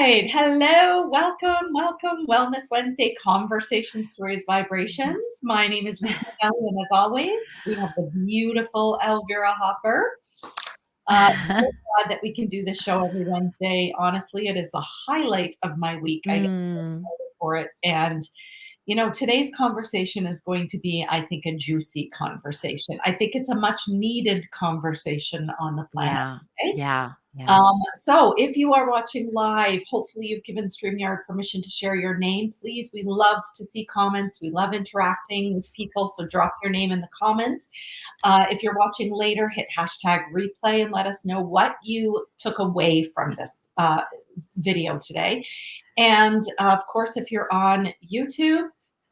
right. Hello. Welcome. Wellness Wednesday Conversation Stories Vibrations. My name is Lisa Kelly, and as always, we have the beautiful Elvira Hopper. So glad that we can do this show every Wednesday. Honestly, it is the highlight of my week. I get Mm, excited for it. And today's conversation is going to be, I think, a juicy conversation. I think it's a much needed conversation on the planet. yeah, Right? yeah, yeah. So if you are watching live, hopefully you've given StreamYard permission to share your name. Please, we love to see comments. We love interacting with people, so drop your name in the comments. If you're watching later, hit hashtag replay and let us know what you took away from this video today. And of course, if you're on YouTube,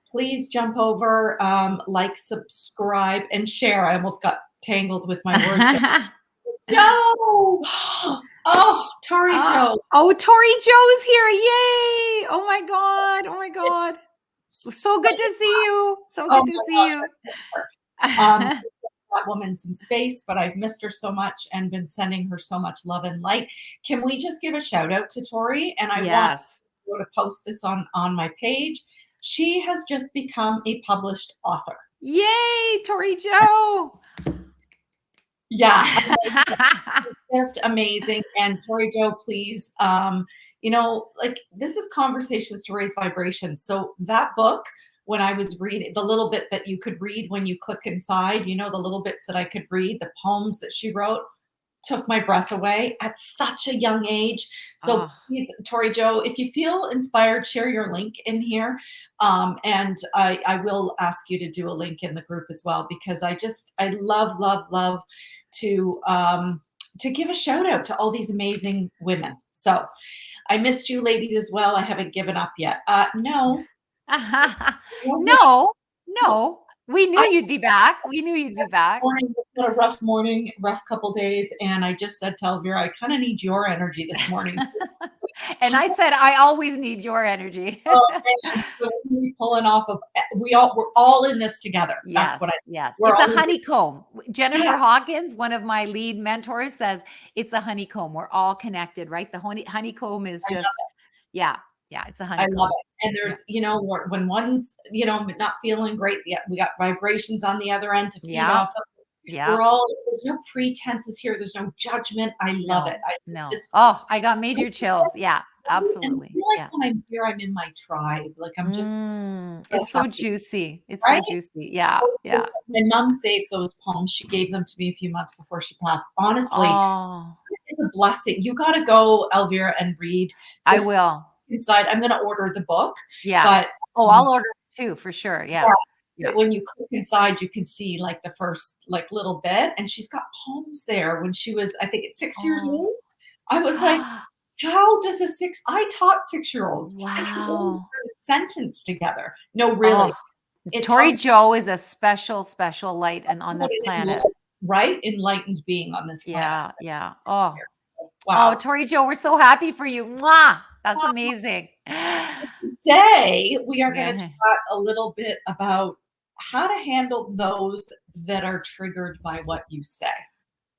please jump over, like, subscribe, and share. I almost got tangled with my words there. Joe! Oh, Tori Joe. Oh, Tori Joe's here. Yay. Oh my God. Oh my God. So good to see you. So Oh good to my see gosh, you. that woman some space, but I've missed her so much and been sending her so much love and light. Can we just give a shout out to Tori? And I want Yes. to post this on my page. She has just become a published author. Yay, Tori Joe. Yeah, just amazing. And Tori Joe, please, like, this is Conversations to Raise Vibrations. So that book, when I was reading the little bit that you could read when you click inside, the little bits that I could read, the poems that she wrote, took my breath away at such a young age. So Oh, please, Tori Joe, if you feel inspired, share your link in here. And I will ask you to do a link in the group as well, because I love to give a shout out to all these amazing women. So I missed you ladies as well. I haven't given up yet. No. no, no. We knew I you'd be back. We knew you'd be back. morning, it's been a rough morning, rough couple days, and I just said to Elvira, I kind of need your energy this morning. And I said, I always need your energy. Oh, man, so we're really pulling off of we're all in this together. That's Yes, what yes. we're It's a all in this. honeycomb. Yeah, Jennifer Hawkins, one of my lead mentors, says it's a honeycomb. We're all connected, right? The honeycomb is I love just, yeah, yeah, it's a I love honeycomb. it. And Yeah, there's, when one's, not feeling great, yeah, we got vibrations on the other end to feed yeah, off of. yeah. There's no pretenses here. There's no judgment. I love it. No, I think no. this, Oh, I got I major feel chills. Yeah, and I absolutely. feel like Yeah. when I'm here, I'm in my tribe. Like, I'm just so It's so happy, juicy. It's so right? juicy. Yeah, yeah. My mom saved those poems. She gave them to me a few months before she passed. Honestly, Oh, it's a blessing. You got to go, Elvira, and read I this will. inside. I'm going to order the book, Yeah. but Oh, um, I'll order it too, for sure. Yeah, yeah, yeah. when you click inside, you can see like the first like little bit, and she's got poems there when she was, I think, it's 6 years Oh, old. I was like, how does I taught 6-year-olds. I can barely wow. put a sentence together. No, really. Oh, It Tori talks Joe is a special, special light and on about this an planet. right? Enlightened being on this planet. Yeah, yeah. Oh, oh, Wow. Tori Joe, we're so happy for you. Mwah! That's amazing. Today, we are going to Yeah. talk a little bit about how to handle those that are triggered by what you say.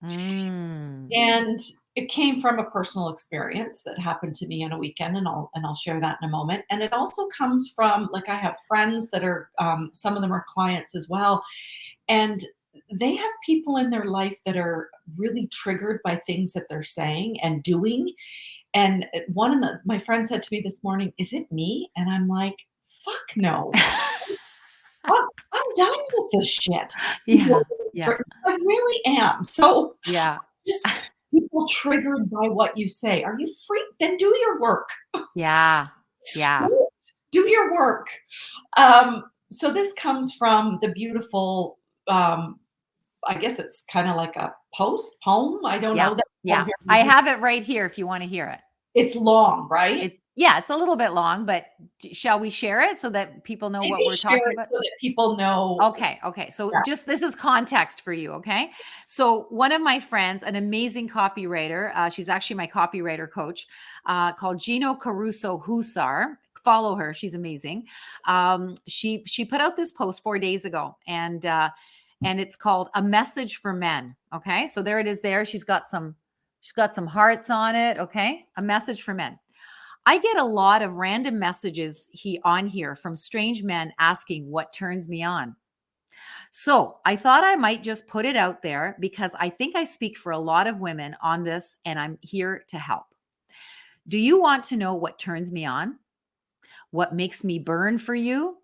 Mm. And it came from a personal experience that happened to me on a weekend, and I'll share that in a moment. And it also comes from, like, I have friends that are, some of them are clients as well, and they have people in their life that are really triggered by things that they're saying and doing. And one of my friends said to me this morning, "Is it me?" And I'm like, "Fuck no. I'm done with this shit." Yeah, yeah, I really am. So yeah, just people triggered by what you say. Are you freaked? Then do your work. yeah, yeah. Right? Do your work. So this comes from the beautiful, I guess it's kind of like a poem. I don't Yeah, know that. yeah. I have it right here if you wanna hear it. It's long, right? It's a little bit long, but shall we share it so that people know what Maybe we're share talking it about? so that people know. Okay, okay. So Yeah. just this is context for you, okay? So one of my friends, an amazing copywriter, she's actually my copywriter coach, called Gino Caruso Husar. Follow her; she's amazing. She put out this post 4 days ago, and it's called "A Message for Men." Okay, so there it is. There, she's got some hearts on it. Okay, a message for men. I get a lot of random messages on here from strange men asking what turns me on. So I thought I might just put it out there because I think I speak for a lot of women on this and I'm here to help. Do you want to know what turns me on? What makes me burn for you?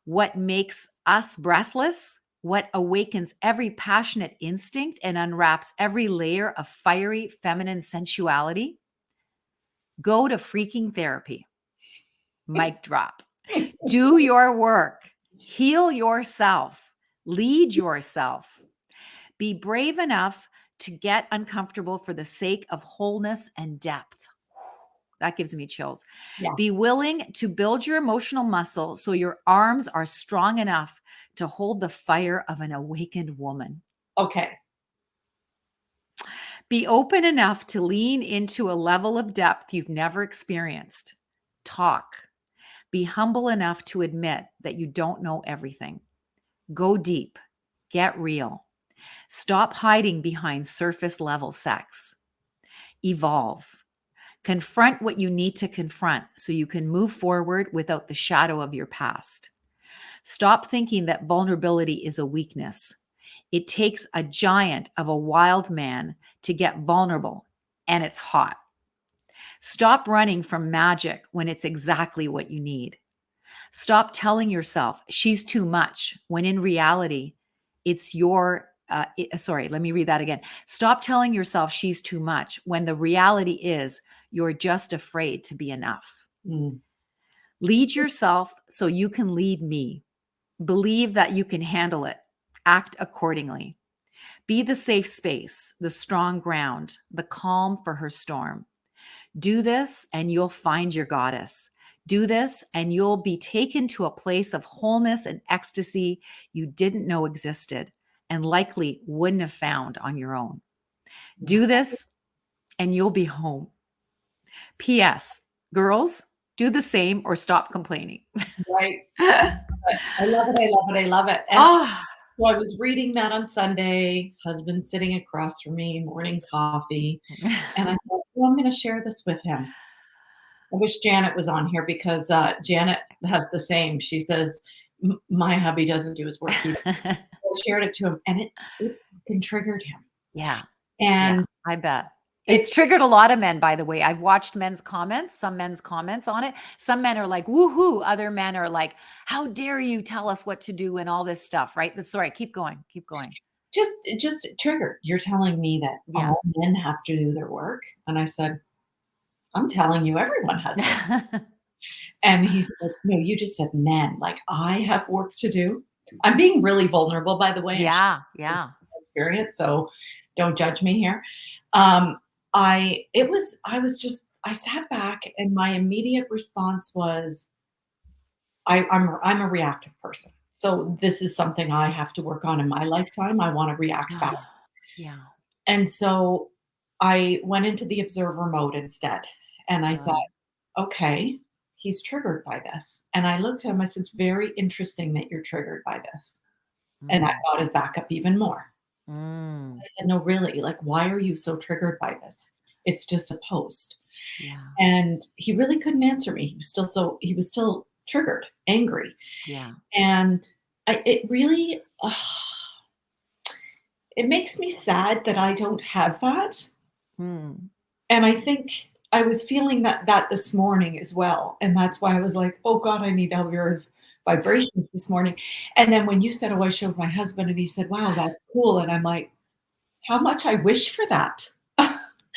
What makes us breathless? What awakens every passionate instinct and unwraps every layer of fiery feminine sensuality? Go to freaking therapy. Mic drop. Do your work. Heal yourself. Lead yourself. Be brave enough to get uncomfortable for the sake of wholeness and depth. That gives me chills. Yeah. Be willing to build your emotional muscle so your arms are strong enough to hold the fire of an awakened woman. Okay. Be open enough to lean into a level of depth you've never experienced. Talk. Be humble enough to admit that you don't know everything. Go deep. Get real. Stop hiding behind surface level sex. Evolve. Confront what you need to confront so you can move forward without the shadow of your past. Stop thinking that vulnerability is a weakness. It takes a giant of a wild man to get vulnerable, and it's hot. Stop running from magic when it's exactly what you need. Stop telling yourself she's too much when in reality, it's your, let me read that again. Stop telling yourself she's too much when the reality is you're just afraid to be enough. Mm. Lead yourself so you can lead me. Believe that you can handle it. Act accordingly. Be the safe space, the strong ground, the calm for her storm. Do this and you'll find your goddess. Do this and you'll be taken to a place of wholeness and ecstasy you didn't know existed and likely wouldn't have found on your own. Do this and you'll be home. P.S. Girls, do the same or stop complaining. Right. I love it. I love it. I love it. And Oh, so I was reading that on Sunday, husband sitting across from me, morning coffee. And I thought, well, I'm going to share this with him. I wish Janet was on here because Janet has the same. She says, my hubby doesn't do his work either. I shared it to him and it fucking triggered him. yeah. And Yeah, I bet. It's triggered a lot of men, by the way. I've watched some men's comments on it. Some men are like, woohoo. Other men are like, how dare you tell us what to do and all this stuff, right? Sorry, keep going. Keep going. just triggered. You're telling me that Yeah. all men have to do their work? And I said, I'm telling you, everyone has work. And he said, no, you just said men. Like I have work to do. I'm being really vulnerable, by the way. I'm Yeah. Yeah. experience, so don't judge me here. I sat back and my immediate response was, I'm a reactive person. So this is something I have to work on in my lifetime. I want to react back. Yeah. And so I went into the observer mode instead. And I Good. thought, okay, he's triggered by this. And I looked at him, I said, it's very interesting that you're triggered by this. And that got his back up even more. Mm. I said, no, really, like, why are you so triggered by this? It's just a post. Yeah. And he really couldn't answer me. He was still triggered, angry. Yeah. And it really, it makes me sad that I don't have that. Mm. And I think I was feeling that this morning as well. And that's why I was like, oh God, I need Elvira's vibrations this morning. And then when you said, oh, I showed my husband and he said, wow, that's cool. And I'm like, how much I wish for that.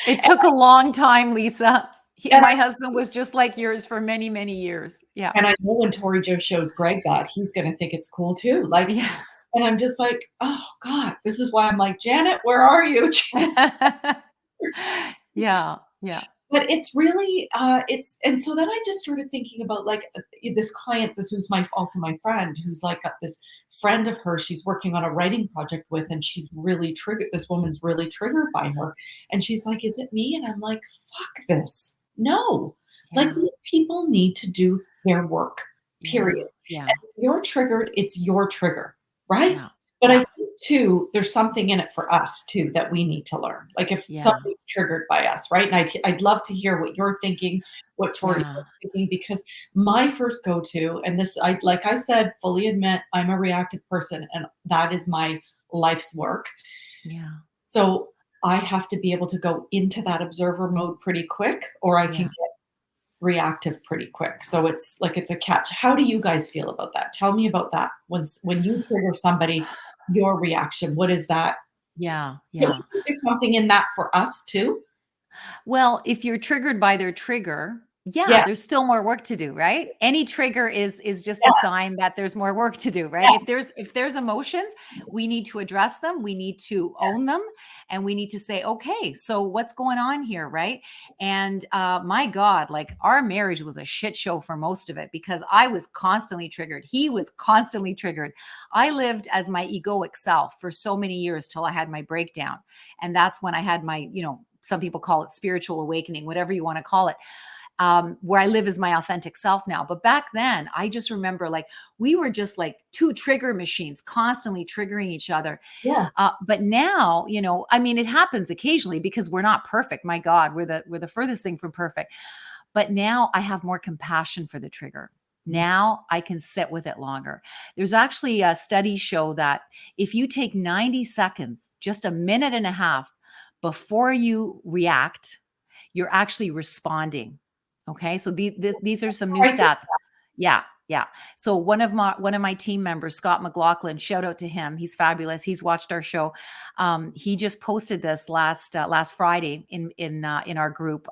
It took a long time, Lisa. And My husband was just like yours for many, many years. Yeah. I know when Tori Joe shows Greg that, he's gonna think it's cool too. Like, Yeah. and I'm just like, oh God, this is why I'm like, Janet, where are you? Yeah. Yeah. But it's really, and so then I just started thinking about like this client, this who's also my friend, who's like got this friend of hers she's working on a writing project with, and she's really triggered. This woman's really triggered by her, and she's like, "Is it me?" And I'm like, "Fuck this, no!" Like Yeah. these people need to do their work. Period. Yeah. And if you're triggered, it's your trigger, right? Yeah. But I Yeah. think two, there's something in it for us too that we need to learn. Like if Yeah. somebody's triggered by us, right? And I'd love to hear what you're thinking, what Tori's Yeah. thinking, because my first go-to, and this, I like I said, fully admit I'm a reactive person, and that is my life's work. Yeah. So I have to be able to go into that observer mode pretty quick, or I can Yeah. get reactive pretty quick. So it's like it's a catch. How do you guys feel about that? Tell me about that. When you trigger somebody, your reaction, what is that? Yeah. Do you Yeah. think there's something in that for us too? Well, if you're triggered by their trigger, yeah, Yes, there's still more work to do, right? Any trigger is just a yes, sign that there's more work to do, right? If yes. there's emotions, we need to address them, we need to own them, and we need to say, okay, so what's going on here, right? And my God, like our marriage was a shit show for most of it because I was constantly triggered. He was constantly triggered. I lived as my egoic self for so many years till I had my breakdown, and that's when I had my, some people call it spiritual awakening, whatever you want to call it, where I live as my authentic self now. But back then, I just remember like we were just like two trigger machines, constantly triggering each other. Yeah, But now, I mean, it happens occasionally because we're not perfect. My God, we're the furthest thing from perfect. But now I have more compassion for the trigger. Now I can sit with it longer. There's actually studies show that if you take 90 seconds, just a minute and a half before you react, you're actually responding. Okay, so these are some new write this stats. Yeah, yeah. So one of my team members, Scott McLaughlin, shout out to him. He's fabulous. He's watched our show. He just posted this last Friday in our group.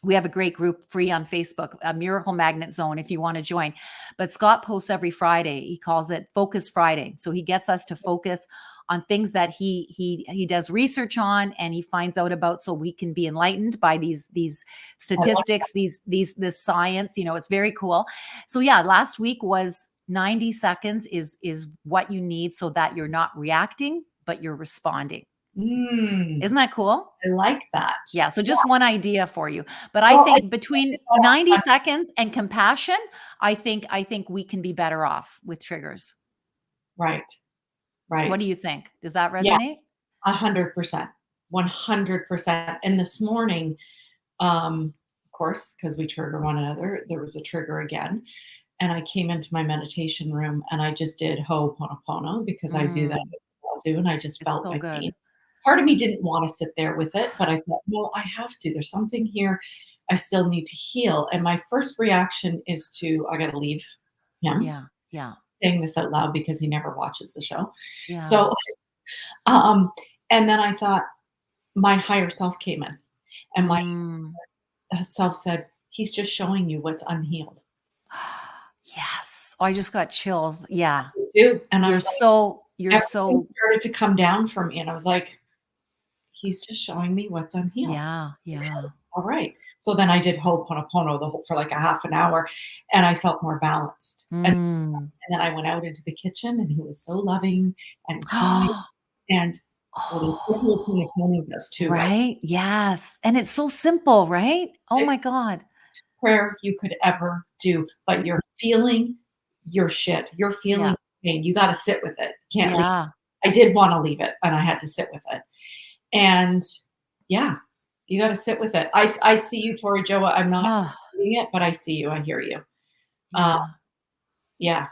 We have a great group free on Facebook, a Miracle Magnet Zone, if you want to join. But Scott posts every Friday. He calls it Focus Friday. So he gets us to focus on things that he does research on and he finds out about, so we can be enlightened by these I like statistics, this science. It's very cool. So yeah, last week was 90 seconds is what you need so that you're not reacting, but you're responding. mm, Isn't that cool? I like that. Yeah, so Yeah. just one idea for you. But I Well, I think did between wanna 90 seconds and compassion, I think we can be better off with triggers. right, What do right. you think? Does that Yeah, resonate? 100%, 100%. And this morning, of course, because we trigger one another, there was a trigger again. And I came into my meditation room and I just did Ho'oponopono because I do that Mm, with Wazoo, and I just it's felt so my pain. good. Part of me didn't want to sit there with it, but I thought, no, I have to. There's something here I still need to heal. And my first reaction is to, I got to leave him, Yeah, yeah, saying this out loud because he never watches the show. yeah. So, um, and then I thought my higher self came in, and my Mm. self said, he's just showing you what's unhealed. Yes. Oh, I just got chills. Yeah. Too. And I You're was like, so you're everything so started to come down from me, and I was like, "He's just showing me what's unhealed." yeah, Okay, yeah. all right. So then I did Ho'oponopono the whole for like a half an hour, and I felt more balanced. Mm. And then I went out into the kitchen, and he was so loving and kind, and well, the Oh. Ho'oponopono does too, right? Right? Yes. And it's so simple, right? Oh It's my the God. prayer you could ever do, but Y you're feeling your shit. You're Yeah. feeling pain. You gotta sit with it. Can't leave. Yeah. I did wanna leave it, and I had to sit with it. And yeah, you gotta sit with it. I see you, Tori Joa. I'm not Oh, doing it, but I see you. I hear you. Uh, yeah. yeah.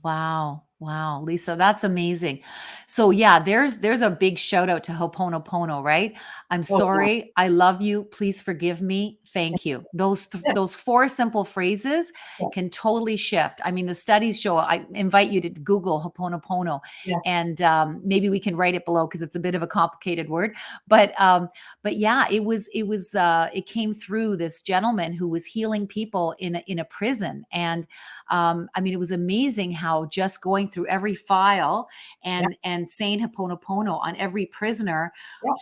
Wow. Wow, Lisa, that's amazing. So yeah, there's a big shout out to Ho'oponopono, right? I'm Oh, yeah. sorry. I love you. Please forgive me. Thank you. Yeah. Those four simple phrases Yeah. can totally shift. I mean, the studies show. I invite you to Google Ho'oponopono, Yes. and maybe we can write it below because it's a bit of a complicated word. But yeah, it came through this gentleman who was healing people in a prison, and I mean, it was amazing how just going through every file Yeah. and saying Ho'oponopono on every prisoner,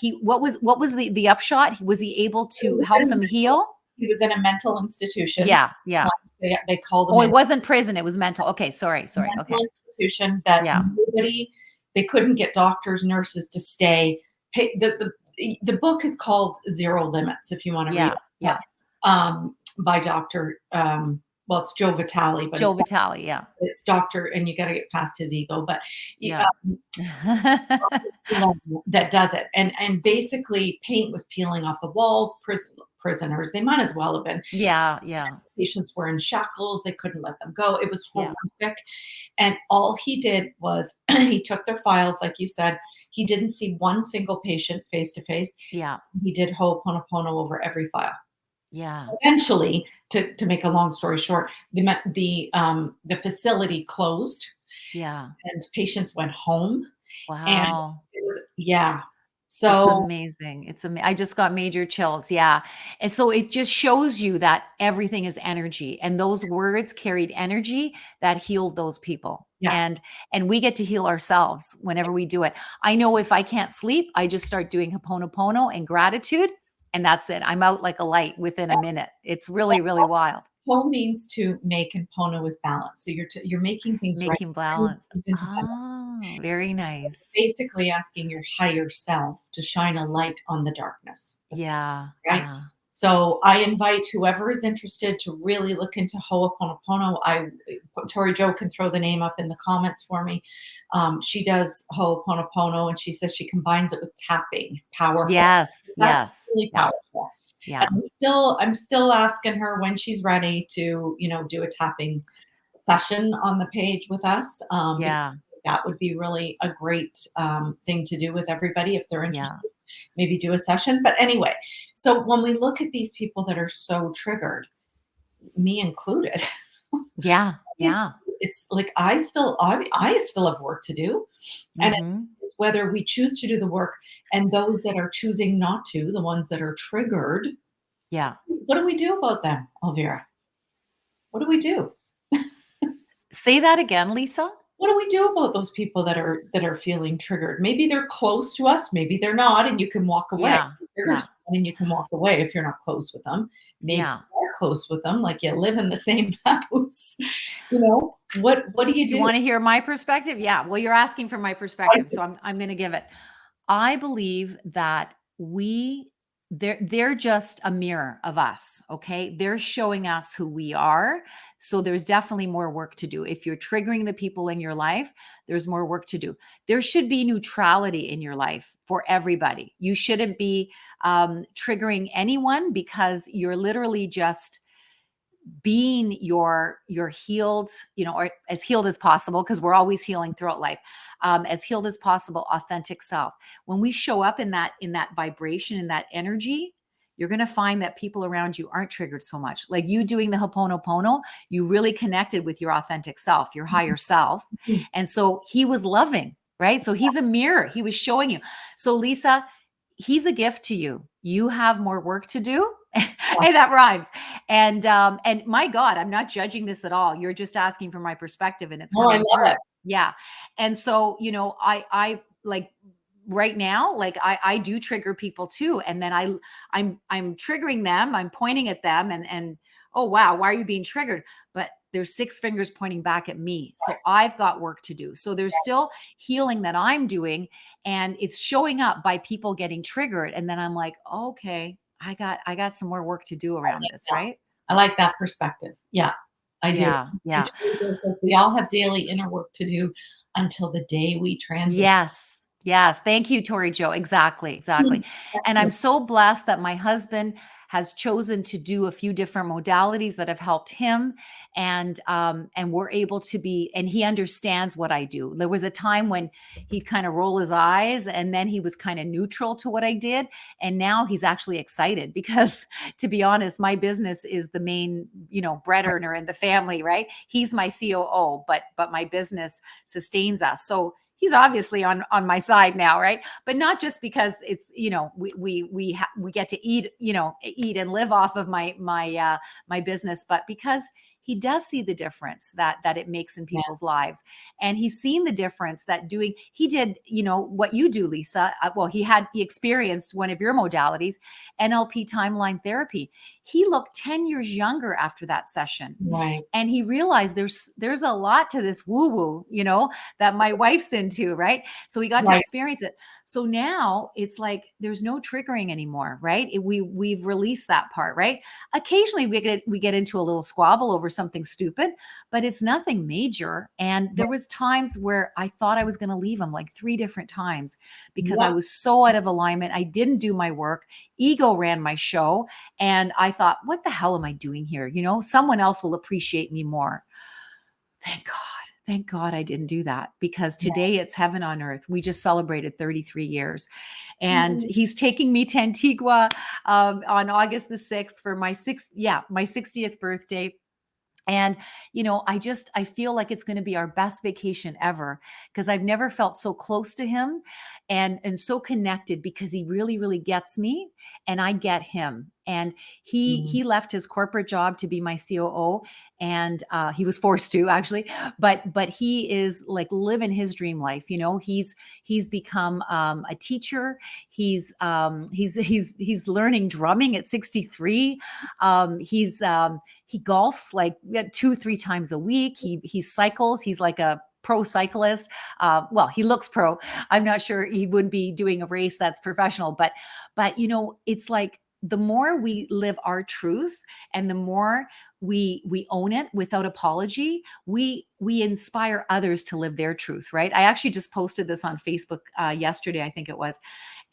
Yeah. what was the upshot? Was he able He to was help in a them heal? he was in a mental institution. Yeah, yeah. They called him Oh, it in wasn't prison, it was mental. Okay, sorry. a Okay. mental institution that Yeah, nobody they couldn't get doctors, nurses to stay. Pay the book is called Zero Limits if you wanna read yeah, it, yeah. by Doctor, well, it's Joe Vitale, but Joe Vitale. Yeah. it's doctor, and you got to get past his ego. But Yeah. that does it, and basically paint was peeling off the walls. Prisoners, they might as well have been. Yeah. Yeah. Patients were in shackles; they couldn't let them go. It was Yeah. horrific. And all he did was he took their files, like you said. He didn't see one single patient face to face. Yeah. He did Ho'oponopono over every file. Yeah. Eventually, to make a long story short, the facility closed Yeah. and patients went home, and Wow. it was, yeah. It's So amazing. I just got major chills. Yeah. And so it just shows you that everything is energy, and those words carried energy that healed those people. yeah, And we get to heal ourselves whenever we do it. I know if I can't sleep, I just start doing Ho'oponopono and gratitude, and that's it. I'm out like a light within a minute. It's really, really wild. Po means to make and pono is balance. So you're making things right, Making bringing balance. things into balance. Oh, very nice. Basically asking your higher self to shine a light on the darkness. Yeah. Right? Yeah. So I invite whoever is interested to really look into Ho'oponopono. Tori Jo can throw the name up in the comments for me. She does Ho'oponopono, and she says she combines it with tapping. Powerful. Yes. That's Yes. really Yeah. powerful. And Yeah. I'm still asking her when she's ready to, do a tapping session on the page with us, because Yeah. that would be really a great thing to do with everybody if they're Yeah. interested. Maybe do a session. But anyway, so when we look at these people that are so triggered, me included, Yeah. it's, Yeah. it's like I still have work to do, and Mhm. it's whether we choose to do the work, and those that are choosing not to, the ones that are triggered, Yeah. what do we do about them, Elvira? What do we do? Say that again, Lisa? What do we do about those people that are feeling triggered? Maybe they're close to us, maybe they're not, and you can walk away. Yeah. You trigger Yeah. someone and you can walk away if you're not close with them. Maybe Yeah. you are close with them, like you live in the same house. What do you Do you do? wanna hear my perspective? Yeah. Well, you're asking for my I perspective, so I'm gonna give it. I believe that they're just a mirror of us, okay? They're showing us who we are. So there's definitely more work to do. If you're triggering the people in your life, there's more work to do. There should be neutrality in your life for everybody. You shouldn't be triggering anyone because you're literally just being your healed, or as healed as possible, because we're always healing throughout life, as healed as possible, authentic self. When we show up in that vibration, in that energy, you're going to find that people around you aren't triggered so much. Like you doing the Ho'oponopono, you really connected with your authentic self, your higher self. Mhm. And so he was loving, right? So he's a mirror. He was showing you. So Lisa, he's a gift to you. You have more work to do. Hey, that rhymes. And my God, I'm not judging this at all. You're just asking for my perspective and it's Oh, I coming love through. it. Yeah. And so, I like right now, like I do trigger people too. And then I'm triggering them, I'm pointing at them and oh wow, why are you being triggered? But there's six fingers pointing back at me. So I've got work to do. So there's still healing that I'm doing, and it's showing up by people getting triggered. And then I'm like, okay, I got some more work to do around this, Yeah, right? I like that perspective. Yeah, I do. Yeah, And yeah. Tori Jo says we all have daily inner work to do until the day we transition. Yes. Yes. Thank you, Tori Joe. Exactly. Exactly. And I'm so blessed that my husband has chosen to do a few different modalities that have helped him. And we're able to be, and he understands what I do. There was a time when he'd kind of roll his eyes and then he was kind of neutral to what I did. And now he's actually excited because to be honest, my business is the main, bread earner in the family, right? He's my COO, but my business sustains us. So he's obviously on my side now, right? But not just because it's we get to eat and live off of my business, but because he does see the difference that it makes in people's Yes, lives, and he's seen the difference that he did what you do, Lisa. Well, he experienced one of your modalities, NLP timeline therapy. He looked 10 years younger after that session, right, and he realized there's a lot to this woo woo, that my wife's into, right? So we got to right, experience it. So now it's like there's no triggering anymore, right? We've released that part, right? Occasionally we get into a little squabble over something stupid, but it's nothing major. And there was times where I thought I was going to leave him, like 3 different times, because I Yeah. was so out of alignment. I didn't do my work. Ego ran my show. And I thought, what the hell am I doing here? Someone else will appreciate me more. Thank God. Thank God I didn't do that, because today it's heaven on earth. We just celebrated 33 years, and he's taking me to Antigua on August the 6th for my 60th birthday. And, I feel like it's going to be our best vacation ever, because I've never felt so close to him and so connected, because he really, really gets me and I get him. And he left his corporate job to be my COO, and he was forced to, actually, but he is like living his dream life. He's become a teacher. He's learning drumming at 63. He golfs like 2-3 times a week. He cycles. He's like a pro cyclist. Well, he looks pro. I'm not sure he wouldn't be doing a race that's professional, but it's like, the more we live our truth and the more we own it without apology, we inspire others to live their truth, right? I actually just posted this on Facebook yesterday, I think it was.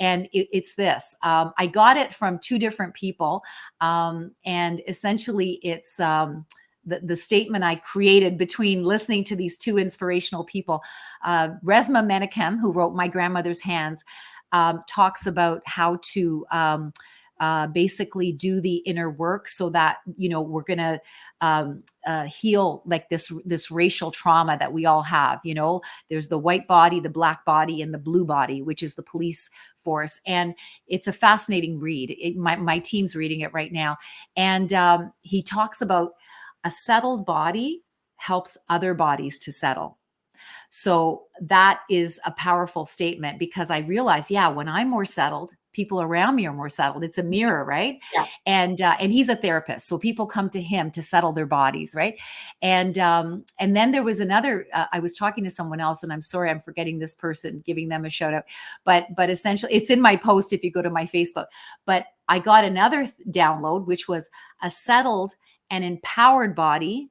And it's this. I got it from 2 different people. And essentially it's the statement I created between listening to these 2 inspirational people. Resma Menakem, who wrote My Grandmother's Hands, talks about how to basically do the inner work, so that we're gonna heal like this racial trauma that we all have. There's the white body, the black body, and the blue body, which is the police force. And it's a fascinating read. My team's reading it right now, and he talks about a settled body helps other bodies to settle. So that is a powerful statement, because I realized, when I'm more settled, people around me are more settled. It's a mirror, right? Yeah. And he's a therapist, so people come to him to settle their bodies, right? And then there was another. I was talking to someone else, and I'm sorry, I'm forgetting this person, giving them a shout out. But essentially, it's in my post if you go to my Facebook. But I got another download, which was a settled and empowered body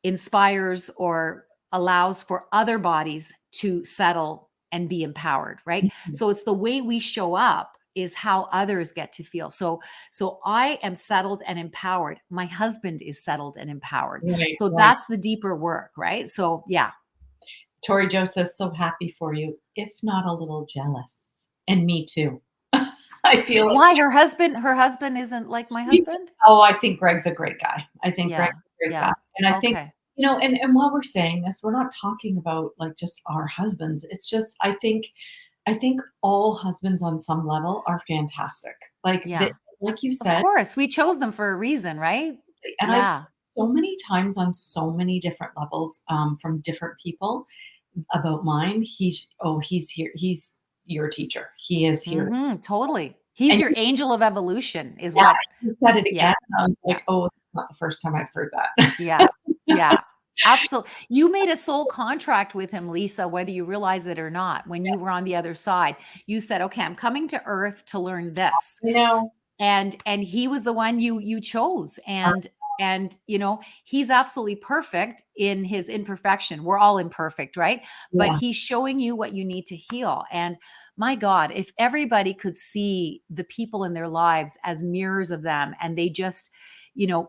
inspires or allows for other bodies to settle and be empowered, right? So it's the way we show up is how others get to feel. So I am settled and empowered. My husband is settled and empowered. Right, So right. that's the deeper work, right? So yeah. Tori Joe says, so happy for you, if not a little jealous. And me too. I feel like Why her husband isn't like my he's, husband? oh, I think Greg's a great guy. I think Yeah. Greg's a great guy. Yeah. And I think, Okay. and while we're saying this, we're not talking about like just our husbands. It's just, I think all husbands on some level are fantastic. Yeah. Like you Of said, course, we chose them for a reason, right? and I've Yeah. so many times on so many different levels from different people about mine. He's here. He's your teacher. He is here. Totally. He's And your angel of evolution is yeah, what. you said it Yeah. again. I was Yeah. like, oh, that's not the first time I've heard that. Yeah. Yeah. Absolutely. You made a soul contract with him, Lisa, whether you realize it or not. When you were on the other side, you said, okay, I'm coming to earth to learn this. You know, And he was the one you chose. And he's absolutely perfect in his imperfection. We're all imperfect, right? But yeah, he's showing you what you need to heal. And my God, if everybody could see the people in their lives as mirrors of them, and they just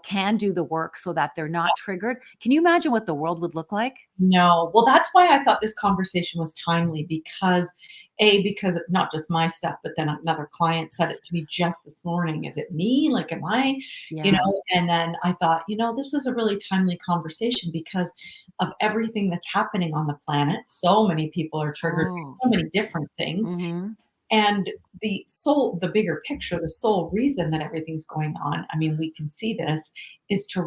can do the work so that they're not triggered, can you imagine what the world would look like? no. Well, that's why I thought this conversation was timely because of not just my stuff, but then another client said it to me just this morning. Is it me? Like, am I, Yeah. And then I thought, this is a really timely conversation because of everything that's happening on the planet. So many people are triggered Oh. by so many different things. Mm-hmm. And the bigger picture, the sole reason that everything's going on, I mean, we can see this, is to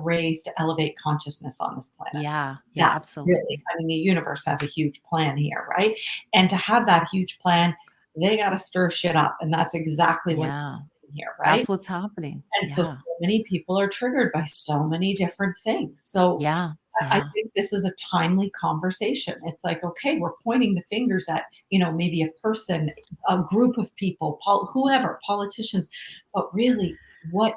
elevate consciousness on this planet. Yeah. Yeah. That's really, Absolutely. I mean, the universe has a huge plan here, right? And to have that huge plan, they got to stir shit up. And that's exactly what's Yeah. happening here, right? That's what's happening. And so Yeah. many people are triggered by so many different things. So Yeah. I Yeah. think this is a timely conversation. It's like, okay, we're pointing the fingers at, maybe a person, a group of people, whoever, politicians, but really, what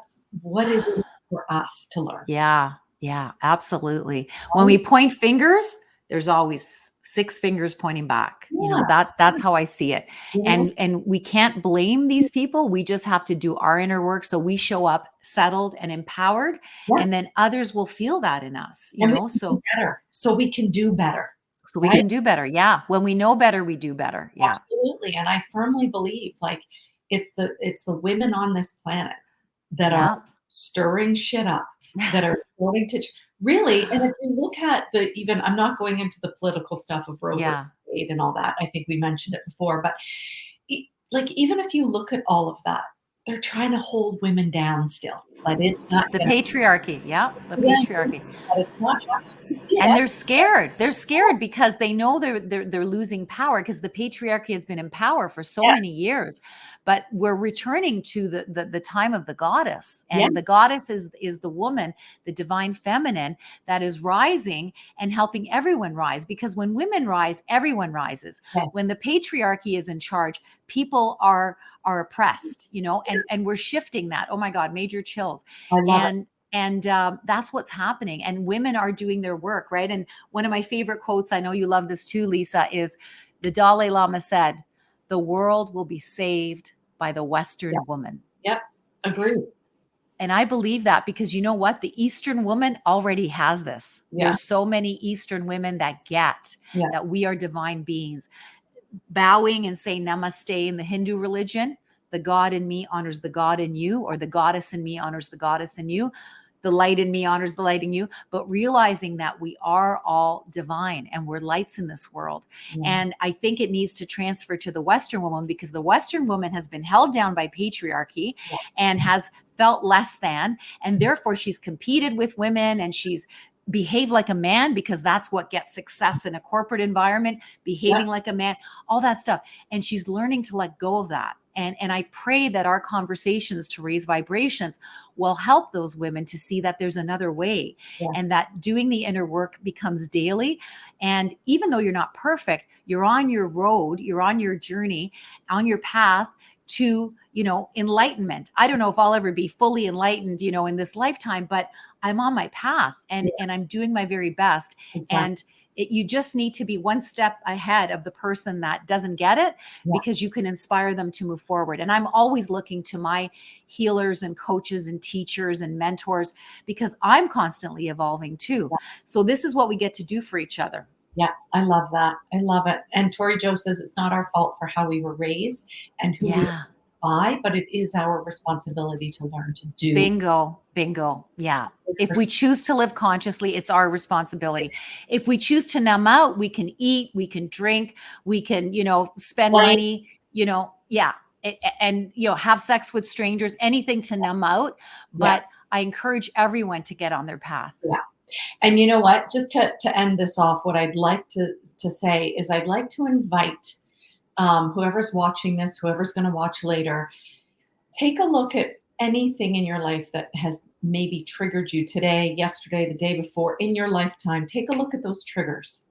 is it for us to learn? Yeah. Yeah, absolutely. When we Right? point fingers, there's always six fingers pointing back. You know, Yeah. that's how I see it. You know? And we can't blame these people. We just have to do our inner work so we show up settled and empowered, Yeah. and then others will feel that in us, you And we know? can do better. So we can do better. So we Right? can do better. Yeah. When we know better, we do better. Yeah. Absolutely. And I firmly believe like it's the women on this planet that are Yeah. stirring shit up, that are starting to really, and if you look at the even I'm not going into the political stuff of Roe versus Yeah. Wade and all that. I think we mentioned it before, but like even if you look at all of that, they're trying to hold women down still. But it's not The gonna patriarchy. Yeah. The patriarchy. but it's not happening. You see it And they're everywhere. scared. They're scared Yes. because they know they're losing power because the patriarchy has been in power for so Yes. many years. But we're returning to the time of the goddess, and the Yes. goddess is the woman, the divine feminine that is rising and helping everyone rise. Because when women rise, everyone rises. When Yes. the patriarchy is in charge, people are oppressed, you know, and we're shifting that. Oh my God, major chills. I love it. And that's what's happening, and women are doing their work, right? And one of my favorite quotes, I know you love this too, Lisa, is the Dalai Lama said, the world will be saved by the Yeah. Western woman. Yep. Agreed. And I believe that because you know what? The Eastern woman already has this. Yeah. There's so many Eastern women that get Yeah. that we are divine beings. Bowing and saying namaste in the Hindu religion, the God in me honors the God in you, or the goddess in me honors the goddess in you. The light in me honors the light in you, but realizing that we are all divine and we're lights in this world. Yeah. And I think it needs to transfer to the Western woman because the Western woman has been held down by patriarchy Yeah. and has felt less than. And therefore, she's competed with women and she's behaved like a man because that's what gets success in a corporate environment, Yep. behaving like a man, all that stuff. And she's learning to let go of that. And I pray that our conversations to raise vibrations will help those women to see that there's another way and Yes. that doing the inner work becomes daily. And even though you're not perfect, you're on your road, you're on your journey, on your path to, you know, enlightenment. I don't know if I'll ever be fully enlightened, you know, in this lifetime, but I'm on my path Yeah. and I'm doing my very best. Exactly. And you just need to be one step ahead of the person that doesn't get it Yeah. because you can inspire them to move forward. And I'm always looking to my healers and coaches and teachers and mentors because I'm constantly evolving too. Yeah. So this is what we get to do for each other. Yeah. I love that. I love it. And Tori Joe says it's not our fault for how we were raised and who we Yeah. are by, but it is our responsibility to learn to do. Bingo. Bingo. Yeah. If we choose to live consciously, it's our responsibility. If we choose to numb out, we can eat, we can drink, we can, you know, spend Play. money, you know, yeah. And, you know, have sex with strangers, anything to numb out. Yeah. But I encourage everyone to get on their path. Yeah. And you know what? Just to end this off, what I'd like to say is I'd like to invite whoever's watching this, whoever's going to watch later, take a look at anything in your life that has maybe triggered you today, yesterday, the day before, in your lifetime. Take a look at those triggers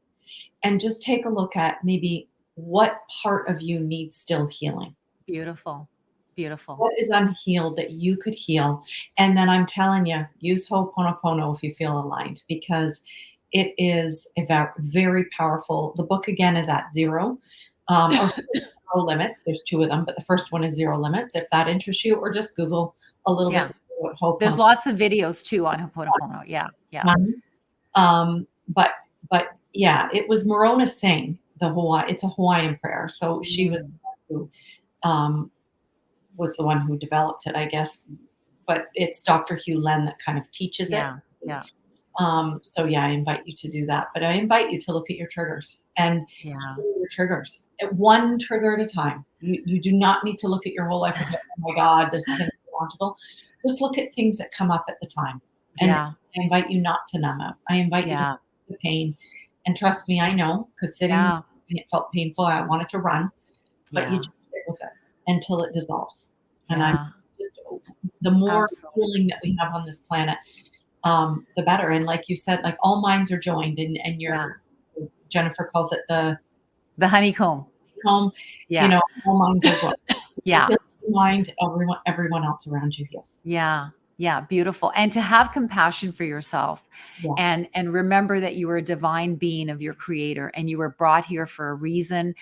and just take a look at maybe what part of you needs still healing. Beautiful. Beautiful. What is unhealed that you could heal? And then I'm telling you, use Ho'oponopono if you feel aligned, because it is a very powerful. The book again is at zero, or zero limits. There's two of them, but the first one is zero limits. If that interests you, or just Google a little Yeah. bit what There's Ho'oponopono lots of videos too on Ho'oponopono. Yeah. Yeah. is. But yeah, it was Morona Singh, the Hawaii. It's a Hawaiian prayer, so she was Mm. the one who was the one who developed it, I guess. But it's Dr. Hugh Len that kind of teaches it. Yeah. Yeah. So yeah, I invite you to do that. But I invite you to look at your triggers and Yeah. heal your triggers at one trigger at a time. You do not need to look at your whole life and go, oh my God, this is insurmountable. Just look at things that come up at the time. And Yeah. I invite you not to numb out. I invite you to Yeah. feel the pain. And trust me, I know, because sitting Yeah. and it felt painful. I wanted to run, but you Yeah. just sit with it until it dissolves. And I'm Yeah. just the more Absolutely. healing that we have on this planet, the better. And like you said, like all minds are joined, and Yeah. your Jennifer calls it the The honeycomb. home. You Yeah. know, all minds are joined. You Yeah. heal your mind, everyone else around you heals. Yeah. Yeah, beautiful. And to have compassion for yourself, Yes. and remember that you are a divine being of your creator, and you were brought here for a reason,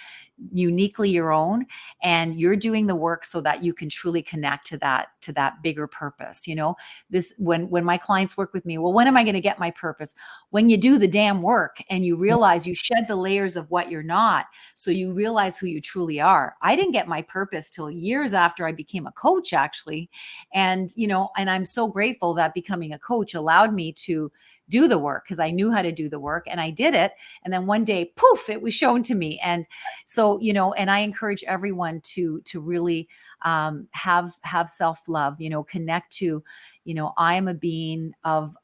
uniquely your own, and you're doing the work so that you can truly connect to that bigger purpose. You know, this when my clients work with me, well, when am I going to get my purpose? When you do the damn work and you realize you shed the layers of what you're not, so you realize who you truly are. I didn't get my purpose till years after I became a coach, actually. And, you know, and I'm so grateful that becoming a coach allowed me to do the work, because I knew how to do the work and I did it. And then one day, poof, it was shown to me. And so, you know, and I encourage everyone to really have self-love, you know, connect to, you know, I am a being of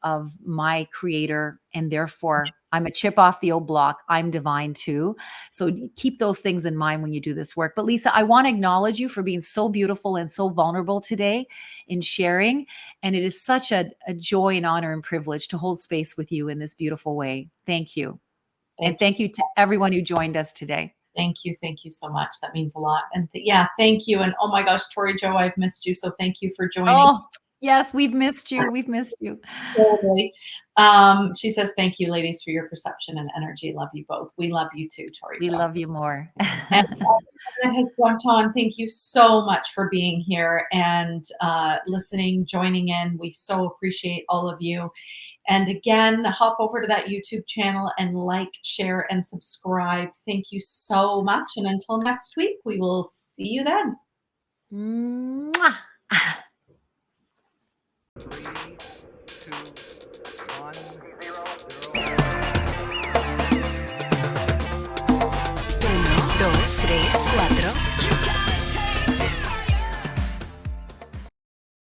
my creator, and therefore I'm a chip off the old block. I'm divine too. So keep those things in mind when you do this work. But Lisa, I want to acknowledge you for being so beautiful and so vulnerable today in sharing. And it is such a joy and honor and privilege to hold space with you in this beautiful way. Thank you. And Thank you. thank you to everyone who joined us today. Thank you. Thank you so much. That means a lot. And yeah, thank you. And oh my gosh, Tori Joe, I've missed you. So thank you for joining. Oh, yes, we've missed you. We've missed you. Totally. She says, thank you, ladies, for your perception and energy. Love you both. We love you too, Tori We Joe. love you more. And everyone that has jumped on, thank you so much for being here and listening, joining in. We so appreciate all of you. And again, hop over to that YouTube channel and like, share, and subscribe. Thank you so much. And until next week, we will see you then. Mwah. 3, 2, 1.